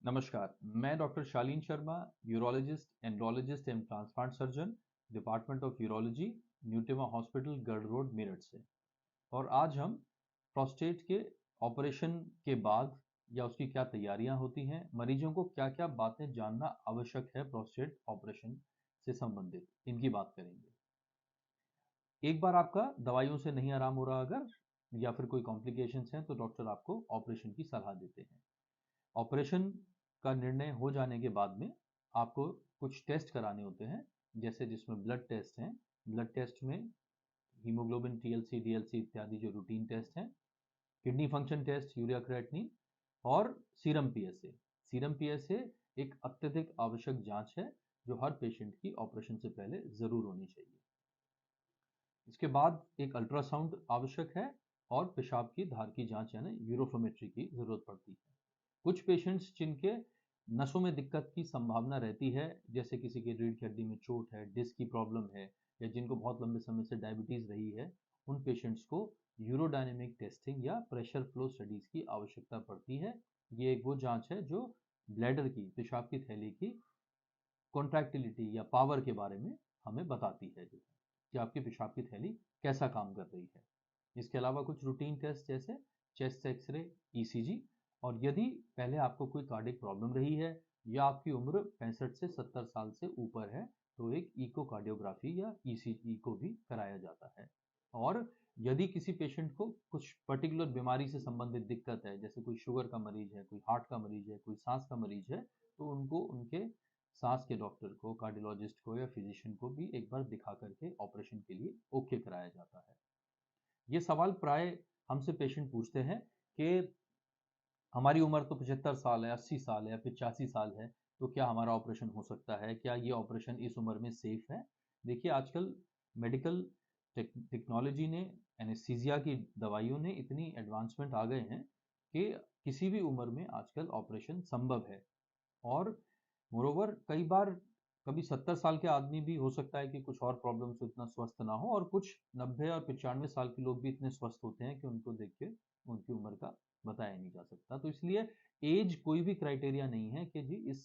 नमस्कार, मैं doctor Shaleen Sharma, urologist, andrologist and transplant surgeon, department of urology, Nutema hospital, Garh road, Meerut से। और आज हम प्रोस्टेट के ऑपरेशन के बाद या उसकी क्या तैयारियां होती हैं, मरीजों को क्या-क्या बातें जानना आवश्यक है प्रोस्टेट ऑपरेशन से संबंधित, इनकी बात करेंगे। एक बार आपका दवाइयों से नहीं आराम हो रहा अगर या फिर कोई कॉम्प्लिकेशंस हैं तो डॉक्टर आपको ऑपरेशन की सलाह देते हैं। ऑपरेशन का निर्णय हो जाने के बाद में आपको कुछ टेस्ट कराने होते हैं, जैसे जिसमें ब्लड टेस्ट हैं। ब्लड टेस्ट में हीमोग्लोबिन, टीएलसी, डीएलसी इत्यादि जो रूटीन टेस्ट हैं, kidney function test, urea creatinine और सीरम पीएसए। सीरम पीएसए एक अत्यधिक आवश्यक जांच है जो हर पेशेंट की ऑपरेशन से पहले जरूर होनी चाहिए। इसके बाद एक अल्ट्रासाउंड आवश्यक है और पेशाब की धार की जांच यानी यूरोफ्लोमेट्री की जरूरत पड़ती है। कुछ पेशेंट्स जिनके नसों में दिक्कत की संभावना रहती है, जैसे किसी की रीढ़ की हड्डी में चोट है, डिस्क की प्रॉब्लम है या जिनको बहुत लंबे समय से डायबिटीज रही है, उन पेशेंट्स को यूरोडायनेमिक टेस्टिंग या प्रेशर फ्लो स्टडीज की आवश्यकता पड़ती है। ये एक वो जांच है जो ब्लैडर की, पेशाब की थैली की कॉन्ट्रैक्टिलिटी या पावर के बारे में हमें बताती है, जो है कि आपकी पेशाब की थैली कैसा काम कर रही है। इसके अलावा कुछ रूटीन टेस्ट जैसे चेस्ट एक्सरे, ईसीजी, और यदि पहले आपको कोई कार्डिक प्रॉब्लम रही है या आपकी उम्र 65 से 70 साल से ऊपर है तो एक इकोकार्डियोग्राफी या ईसीजी को भी कराया जाता है। और यदि किसी पेशेंट को कुछ पर्टिकुलर बीमारी से संबंधित दिक्कत है, जैसे कोई शुगर का मरीज है, कोई हार्ट का मरीज है, कोई सांस का मरीज है, तो उनको उनके सांस के डॉक्टर को, कार्डियोलॉजिस्ट को या फिजिशियन को भी एक बार दिखा करके ऑपरेशन के लिए ओके कराया जाता है। ये सवाल प्राय हमसे पेशेंट पूछते हैं कि हमारी उम्र तो 75 साल है, 80 साल है, 85 साल है, तो क्या हमारा ऑपरेशन हो सकता है? क्या ये ऑपरेशन इस उम्र में सेफ है? देखिए, आजकल मेडिकल टेक्नोलॉजी ने, एनेस्थीसिया की दवाइयों ने इतनी एडवांसमेंट आ गए हैं कि किसी भी उम्र में आजकल ऑपरेशन संभव है। और मोरोवर कई बार कभी 70 साल के आदमी भी हो सकता है कि कुछ और प्रॉब्लम से उतना स्वस्थ ना हो, और कुछ 90 और 95 साल के लोग भी इतने स्वस्थ होते हैं कि उनको देख के उनकी उम्र का बताया नहीं जा सकता। तो इसलिए एज कोई भी क्राइटेरिया नहीं है कि जी इस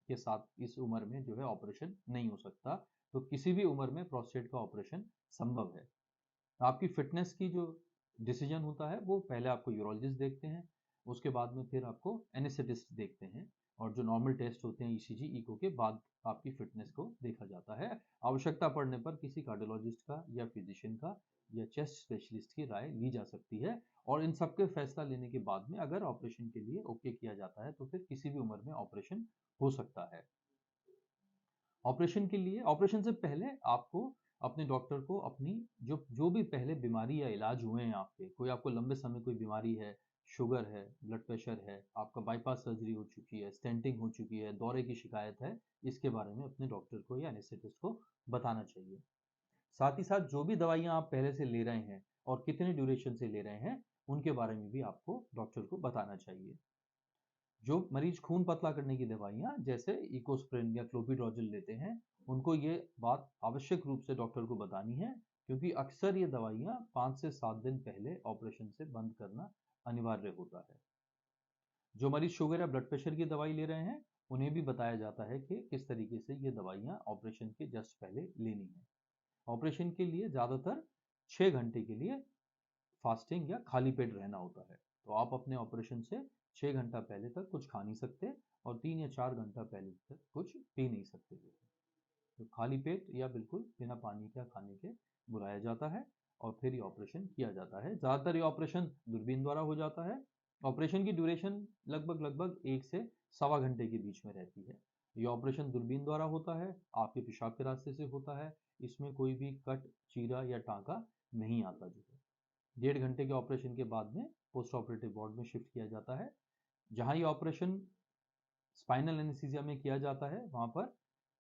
के साथ इस उम्र में जो है ऑपरेशन नहीं हो सकता। तो किसी भी उम्र में प्रोस्टेट का ऑपरेशन संभव है। आपकी फिटनेस की जो डिसीजन होता है वो पहले आपको यूरोलॉजिस्ट देखते हैं, उसके बाद में फिर आपको एनेस्थेटिस्ट देखते हैं, और जो नॉर्मल टेस्ट होते हैं ईसीजी, इको के बाद आपकी फिटनेस को देखा जाता है। आवश्यकता पड़ने पर किसी कार्डियोलॉजिस्ट का या फिजिशियन का या चेस्ट स्पेशलिस्ट की राय ली जा सकती है। और इन सबके फैसला लेने के बाद में अगर ऑपरेशन के लिए ओके किया जाता है तो फिर किसी भी उम्र में ऑपरेशन हो सकता है। ऑपरेशन के लिए, ऑपरेशन से पहले आपको अपने डॉक्टर को अपनी जो जो भी पहले बीमारी या इलाज हुए हैं आपके, कोई आपको लंबे समय कोई बीमारी है, शुगर है, ब्लड प्रेशर है, आपका बाईपास सर्जरी हो चुकी है, स्टेंटिंग हो चुकी है, दौरे की शिकायत है, इसके बारे में अपने डॉक्टर को या एनेस्थेटिस्ट को बताना चाहिए। साथ ही साथ जो भी दवाइयां आप पहले से ले रहे हैं और कितने ड्यूरेशन से ले रहे हैं, उनके बारे में भी आपको डॉक्टर को बताना चाहिए। जो मरीज खून पतला करने की दवाइयाँ जैसे इकोस्प्रिन या क्लोपिडोग्रेल लेते हैं, उनको ये बात आवश्यक रूप से डॉक्टर को बतानी है, क्योंकि अक्सर ये दवाइयाँ 5 से 7 दिन पहले ऑपरेशन से बंद करना अनिवार्य होता है। जो मरीज शुगर या ब्लड प्रेशर की दवाई ले रहे हैं, उन्हें भी बताया जाता है कि किस तरीके से ये दवाइयाँ ऑपरेशन के जस्ट पहले लेनी है। ऑपरेशन के लिए ज़्यादातर 6 घंटे के लिए फास्टिंग या खाली पेट रहना होता है। तो आप अपने ऑपरेशन से 6 घंटा पहले तक कुछ खा नहीं सकते और 3 या 4 घंटा पहले तक कुछ पी नहीं सकते। तो खाली पेट या बिल्कुल बिना पानी का खाने के बुलाया जाता है और फिर ये ऑपरेशन किया जाता है। ज़्यादातर ये ऑपरेशन दूरबीन द्वारा हो जाता है। ऑपरेशन की ड्यूरेशन लगभग लगभग 1 से सवा घंटे के बीच में रहती है। ये ऑपरेशन दूरबीन द्वारा होता है, आपके पेशाब के रास्ते से होता है। इसमें कोई भी कट, चीरा या टाँका नहीं आता जो है। 1.5 घंटे के ऑपरेशन के बाद में पोस्ट ऑपरेटिव वार्ड में शिफ्ट किया जाता है। जहां ये ऑपरेशन स्पाइनल एनेस्थीसिया में किया जाता है, वहां पर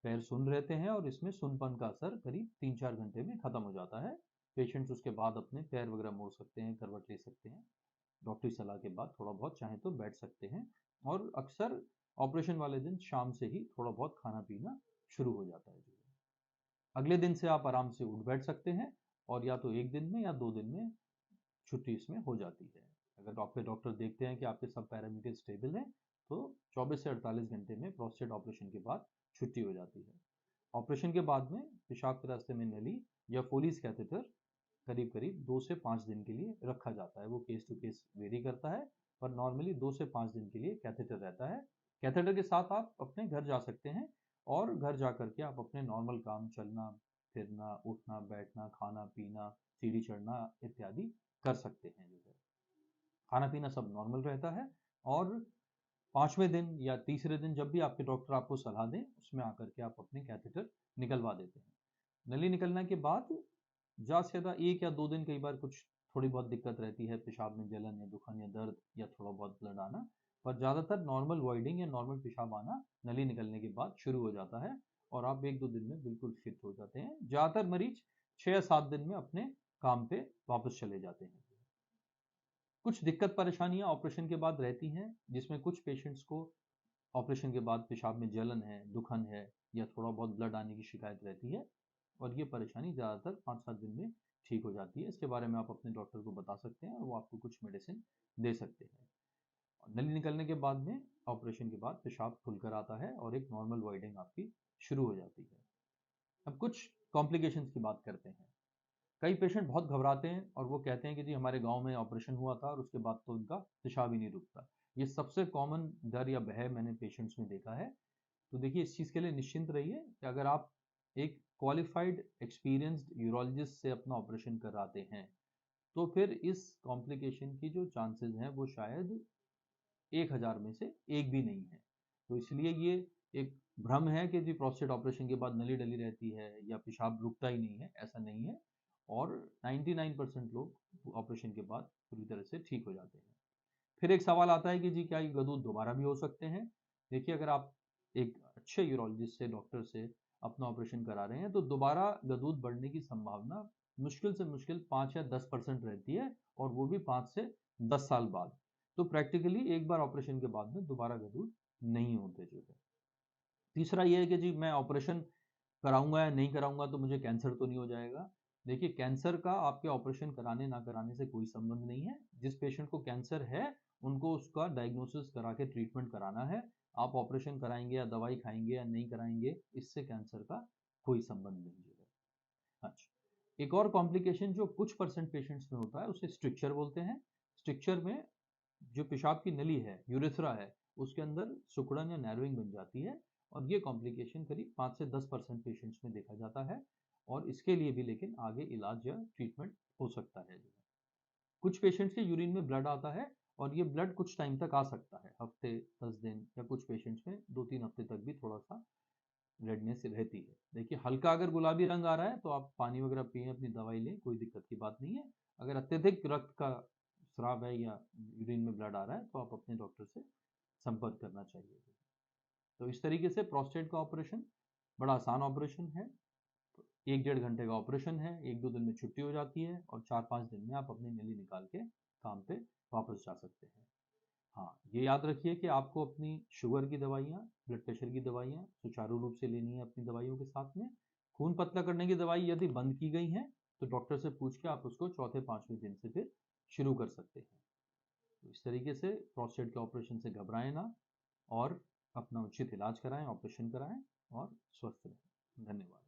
पैर सुन्न रहते हैं और इसमें सुनपन का असर करीब 3-4 घंटे में खत्म हो जाता है। पेशेंट्स उसके बाद अपने पैर वगैरह मोड़ सकते हैं, करवट ले सकते हैं, डॉक्टरी सलाह के बाद थोड़ा बहुत चाहे तो बैठ सकते हैं। और अक्सर ऑपरेशन वाले दिन शाम से ही थोड़ा बहुत खाना पीना शुरू हो जाता है। अगले दिन से आप आराम से उठ बैठ सकते हैं और या तो 1 दिन में या 2 दिन में छुट्टी इसमें हो जाती है। अगर आपके डॉक्टर देखते हैं कि आपके सब पैरामीटर स्टेबल हैं तो 24 से 48 घंटे में प्रोस्टेट ऑपरेशन के बाद छुट्टी हो जाती है। ऑपरेशन के बाद में पेशाब के रास्ते में नली या फोलिस कैथेटर करीब करीब 2 से 5 दिन के लिए रखा जाता है। वो केस टू केस वेरी करता है, पर नॉर्मली 2 से 5 दिन के लिए कैथेटर रहता है। कैथेटर के साथ आप अपने घर जा सकते हैं और घर जा करके आप अपने नॉर्मल काम, चलना फिरना, उठना बैठना, खाना पीना, सीढ़ी चढ़ना इत्यादि कर सकते हैं। जो है खाना पीना सब नॉर्मल रहता है और 5वें दिन या तीसरे दिन जब भी आपके डॉक्टर आपको सलाह दें, उसमें आकर के आप अपने कैथेटर निकलवा देते हैं। नली निकलने के बाद ज़्यादा से ज़्यादा 1 या 2 दिन कई बार कुछ थोड़ी बहुत दिक्कत रहती है, पेशाब में जलन या दुखन या दर्द या थोड़ा बहुत ब्लड आना, पर ज़्यादातर नॉर्मल वॉइडिंग या नॉर्मल पेशाब आना नली निकलने के बाद शुरू हो जाता है और आप 1-2 दिन में बिल्कुल फिट हो जाते हैं। ज़्यादातर मरीज 6 या 7 दिन में अपने काम पे वापस चले जाते हैं। कुछ दिक्कत परेशानियां ऑपरेशन के बाद रहती हैं, जिसमें कुछ पेशेंट्स को ऑपरेशन के बाद पेशाब में जलन है, दुखन है या थोड़ा बहुत ब्लड आने की शिकायत रहती है और ये परेशानी ज़्यादातर 5-7 दिन में ठीक हो जाती है। इसके बारे में आप अपने डॉक्टर को बता सकते हैं और वो आपको कुछ मेडिसिन दे सकते हैं। नली निकलने के बाद में ऑपरेशन के बाद पेशाब खुलकर आता है और एक नॉर्मल वॉइडिंग आपकी शुरू हो जाती है। अब कुछ कॉम्प्लिकेशंस की बात करते हैं। कई पेशेंट बहुत घबराते हैं और वो कहते हैं कि जी हमारे गांव में ऑपरेशन हुआ था और उसके बाद तो उनका पेशाब ही नहीं रुकता। ये सबसे कॉमन डर या भय मैंने पेशेंट्स में देखा है। तो देखिए, इस चीज़ के लिए निश्चिंत रहिए कि अगर आप एक क्वालिफाइड एक्सपीरियंस्ड यूरोलॉजिस्ट से अपना ऑपरेशन कराते हैं, तो फिर इस कॉम्प्लिकेशन की जो चांसेस हैं वो शायद 1000 में से एक भी नहीं है। तो इसलिए ये एक भ्रम है कि जी प्रोस्टेट ऑपरेशन के बाद नली डली रहती है या पेशाब रुकता ही नहीं है, ऐसा नहीं है। और 99% लोग ऑपरेशन के बाद पूरी तरह से ठीक हो जाते हैं। फिर एक सवाल आता है कि जी क्या ये गदूद दोबारा भी हो सकते हैं? देखिए, अगर आप एक अच्छे यूरोलॉजिस्ट से, डॉक्टर से अपना ऑपरेशन करा रहे हैं तो दोबारा गदूद बढ़ने की संभावना मुश्किल से मुश्किल 5 या 10% रहती है और वो भी 5 से 10 साल बाद। तो प्रैक्टिकली एक बार ऑपरेशन के बाद में दोबारा गदूद नहीं होते जो है। तीसरा ये है कि जी मैं ऑपरेशन कराऊंगा या नहीं कराऊंगा तो मुझे कैंसर तो नहीं हो जाएगा। देखिए, कैंसर का आपके ऑपरेशन कराने ना कराने से कोई संबंध नहीं है। जिस पेशेंट को कैंसर है उनको उसका डायग्नोसिस करा के ट्रीटमेंट कराना है। आप ऑपरेशन कराएंगे या दवाई खाएंगे या नहीं कराएंगे, इससे कैंसर का कोई संबंध नहीं है। अच्छा, एक और कॉम्प्लिकेशन जो कुछ परसेंट पेशेंट्स में होता है उसे स्ट्रिक्चर बोलते हैं। स्ट्रिक्चर में जो पेशाब की नली है, यूरेथ्रा है, उसके अंदर सिकुड़न या नैरोइंग बन जाती है और ये कॉम्प्लिकेशन करीब 5 से 10% पेशेंट्स में देखा जाता है और इसके लिए भी लेकिन आगे इलाज या ट्रीटमेंट हो सकता है। कुछ पेशेंट्स के यूरिन में ब्लड आता है और ये ब्लड कुछ टाइम तक आ सकता है, हफ्ते 10 दिन या कुछ पेशेंट्स में 2-3 हफ्ते तक भी थोड़ा सा रेडनेस रहती है। देखिए, हल्का अगर गुलाबी रंग आ रहा है तो आप पानी वगैरह पिए, अपनी दवाई लें, कोई दिक्कत की बात नहीं है। अगर अत्यधिक रक्त का स्राव है या यूरिन में ब्लड आ रहा है तो आप अपने डॉक्टर से संपर्क करना चाहिए। तो इस तरीके से प्रोस्टेट का ऑपरेशन बड़ा आसान ऑपरेशन है। 1-1.5 घंटे का ऑपरेशन है, 1-2 दिन में छुट्टी हो जाती है और 4-5 दिन में आप अपनी नली निकाल के काम पे वापस जा सकते हैं। हाँ, ये याद रखिए कि आपको अपनी शुगर की दवाइयाँ, ब्लड प्रेशर की दवाइयाँ सुचारू रूप से लेनी है अपनी दवाइयों के साथ में। खून पतला करने की दवाई यदि बंद की गई है तो डॉक्टर से पूछ के आप उसको चौथे 5वें दिन से फिर शुरू कर सकते हैं। तो इस तरीके से प्रोस्टेट के ऑपरेशन से घबराएं ना और अपना उचित इलाज कराएं, ऑपरेशन कराएं और स्वस्थ रहें। धन्यवाद।